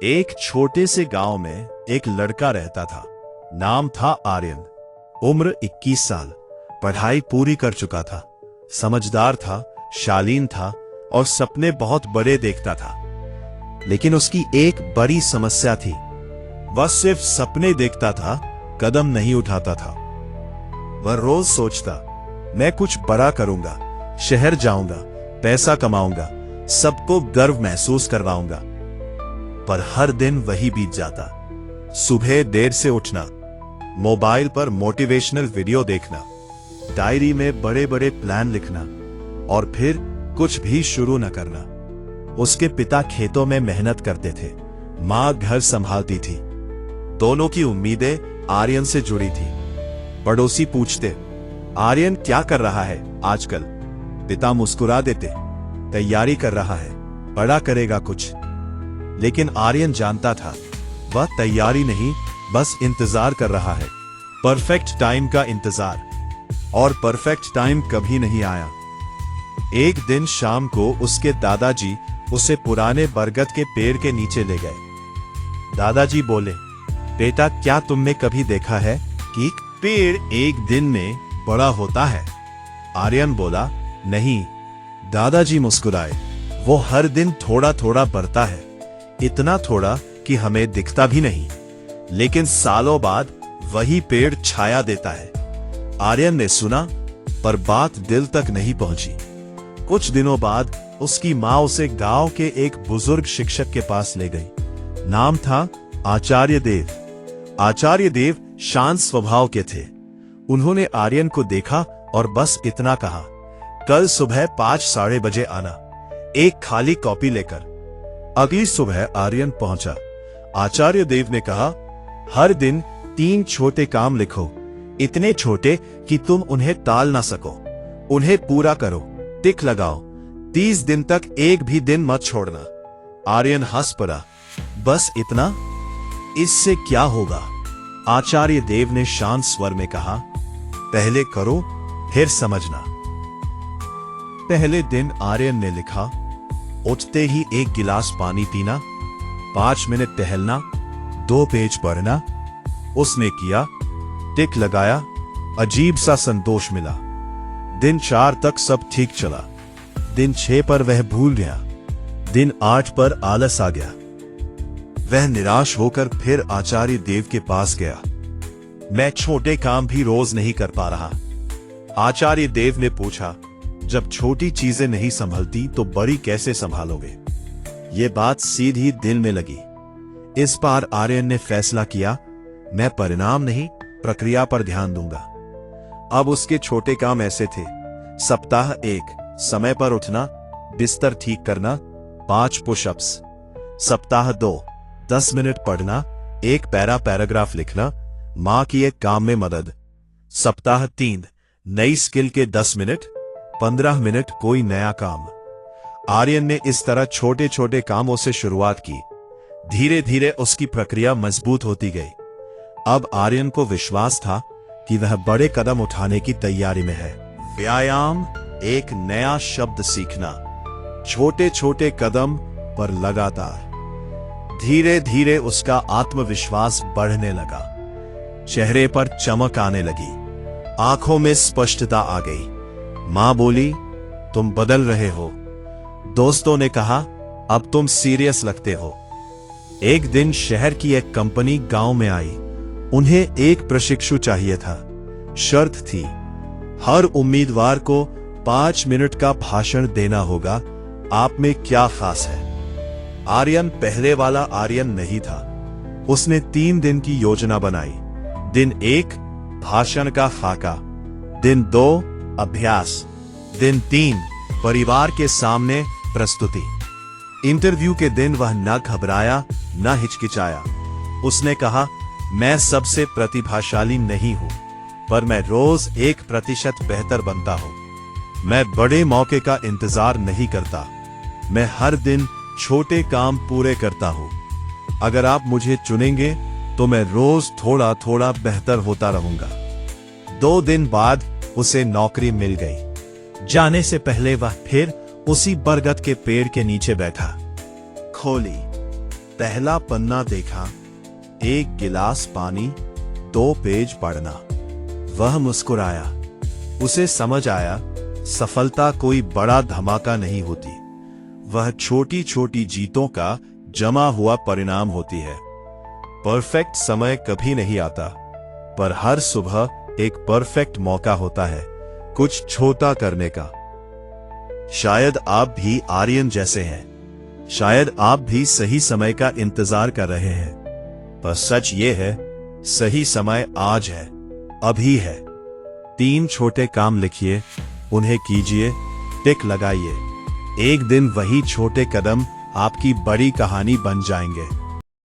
एक छोटे से गांव में एक लड़का रहता था। नाम था आर्यन। उम्र 21 साल। पढ़ाई पूरी कर चुका था। समझदार था, शालीन था और सपने बहुत बड़े देखता था। लेकिन उसकी एक बड़ी समस्या थी। वह सिर्फ सपने देखता था, कदम नहीं उठाता था। वह रोज सोचता, मैं कुछ बड़ा करूंगा, शहर जाऊंगा, पैसा कमाऊंगा, सबको गर्व महसूस करवाऊंगा। पर हर दिन वही बीत जाता। सुबह देर से उठना, मोबाइल पर मोटिवेशनल वीडियो देखना, डायरी में बड़े बड़े प्लान लिखना और फिर कुछ भी शुरू न करना। उसके पिता खेतों में मेहनत करते थे, मां घर संभालती थी। दोनों की उम्मीदें आर्यन से जुड़ी थी। पड़ोसी पूछते, आर्यन क्या कर रहा है आजकल? पिता मुस्कुरा देते, तैयारी कर रहा है, बड़ा करेगा कुछ। लेकिन आर्यन जानता था, वह तैयारी नहीं, बस इंतजार कर रहा है। परफेक्ट टाइम का इंतजार। और परफेक्ट टाइम कभी नहीं आया। एक दिन शाम को उसके दादाजी उसे पुराने बरगद के पेड़ के नीचे ले गए। दादाजी बोले, बेटा, क्या तुमने कभी देखा है कि पेड़ एक दिन में बड़ा होता है? आर्यन बोला, नहीं। दादाजी मुस्कुराए, वो हर दिन थोड़ा थोड़ा बढ़ता है, इतना थोड़ा कि हमें दिखता भी नहीं, लेकिन सालों बाद वही पेड़ छाया देता है। आर्यन ने सुना, पर बात दिल तक नहीं पहुंची। कुछ दिनों बाद उसकी मां उसे गांव के एक बुजुर्ग शिक्षक के पास ले गई। नाम था आचार्य देव। आचार्य देव शांत स्वभाव के थे। उन्होंने आर्यन को देखा और बस इतना कहा, कल सुबह 5-3:30 बजे आना, एक खाली कॉपी लेकर। अगली सुबह आर्यन पहुंचा। आचार्य देव ने कहा, हर दिन 3 छोटे काम लिखो, इतने छोटे कि तुम उन्हें टाल ना सको। उन्हें पूरा करो, टिक लगाओ। 30 दिन तक एक भी दिन मत छोड़ना। आर्यन हंस पड़ा, बस इतना? इससे क्या होगा? आचार्य देव ने शांत स्वर में कहा, पहले करो, फिर समझना। पहले दिन आर्यन ने लिखा, उठते ही 1 गिलास पानी पीना, 5 मिनट टहलना, 2 पेज पढ़ना। उसने किया, टिक लगाया, अजीब सा संतोष मिला। दिन 4 तक सब ठीक चला। दिन 6 पर वह भूल गया। दिन 8 पर आलस आ गया। वह निराश होकर फिर आचार्य देव के पास गया। मैं छोटे काम भी रोज नहीं कर पा रहा। आचार्य देव ने पूछा, जब छोटी चीजें नहीं संभलती तो बड़ी कैसे संभालोगे? ये बात सीधी दिल में लगी। इस बार आर्यन ने फैसला किया, मैं परिणाम नहीं, प्रक्रिया पर ध्यान दूंगा। अब उसके छोटे काम ऐसे थे, सप्ताह 1 समय पर उठना, बिस्तर ठीक करना, 5 पुशअप्स। सप्ताह 2 10 मिनट पढ़ना, 1 पैराग्राफ लिखना, मां की एक काम में मदद। सप्ताह 3 नई स्किल के 10 मिनट, 15 मिनट कोई नया काम। आर्यन ने इस तरह छोटे छोटे कामों से शुरुआत की। धीरे धीरे उसकी प्रक्रिया मजबूत होती गई। अब आर्यन को विश्वास था कि वह बड़े कदम उठाने की तैयारी में है। व्यायाम, एक नया शब्द सीखना, छोटे छोटे कदम पर लगातार। धीरे धीरे उसका आत्मविश्वास बढ़ने लगा। चेहरे पर चमक आने लगी, आंखों में स्पष्टता आ गई। मां बोली, तुम बदल रहे हो। दोस्तों ने कहा, अब तुम सीरियस लगते हो। एक दिन शहर की एक कंपनी गांव में आई। उन्हें एक प्रशिक्षु चाहिए था। शर्त थी, हर उम्मीदवार को 5 मिनट का भाषण देना होगा, आप में क्या खास है। आर्यन पहले वाला आर्यन नहीं था। उसने 3 दिन की योजना बनाई। दिन 1 भाषण का खाका, दिन 2 अभ्यास, दिन 3 परिवार के सामने प्रस्तुति। इंटरव्यू के दिन वह न घबराया न हिचकिचाया। उसने कहा, मैं सबसे प्रतिभाशाली नहीं हूं, पर मैं रोज 1% बेहतर बनता हूं। मैं बड़े मौके का इंतजार नहीं करता, मैं हर दिन छोटे काम पूरे करता हूं। अगर आप मुझे चुनेंगे तो मैं रोज थोड़ा थोड़ा बेहतर होता रहूंगा। 2 दिन बाद उसे नौकरी मिल गई। जाने से पहले वह फिर उसी बरगद के पेड़ के नीचे बैठा। खोली, पहला पन्ना देखा, एक गिलास पानी, 2 पेज पढ़ना। वह मुस्कुराया। उसे समझ आया, सफलता कोई बड़ा धमाका नहीं होती, वह छोटी छोटी जीतों का जमा हुआ परिणाम होती है। परफेक्ट समय कभी नहीं आता, पर हर सुबह एक परफेक्ट मौका होता है कुछ छोटा करने का। शायद आप भी आर्यन जैसे हैं, शायद आप भी सही समय का इंतजार कर रहे हैं, पर सच ये है, सही समय आज है, अभी है। 3 छोटे काम लिखिए, उन्हें कीजिए, टिक लगाइए। एक दिन वही छोटे कदम आपकी बड़ी कहानी बन जाएंगे।